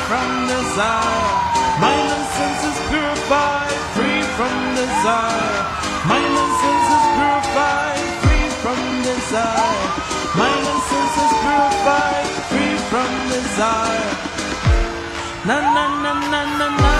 from desire. Mind and senses purified, free from desire. Mind and senses purified, free from desire. Mind and senses purified, free from desire. Na na na na na na.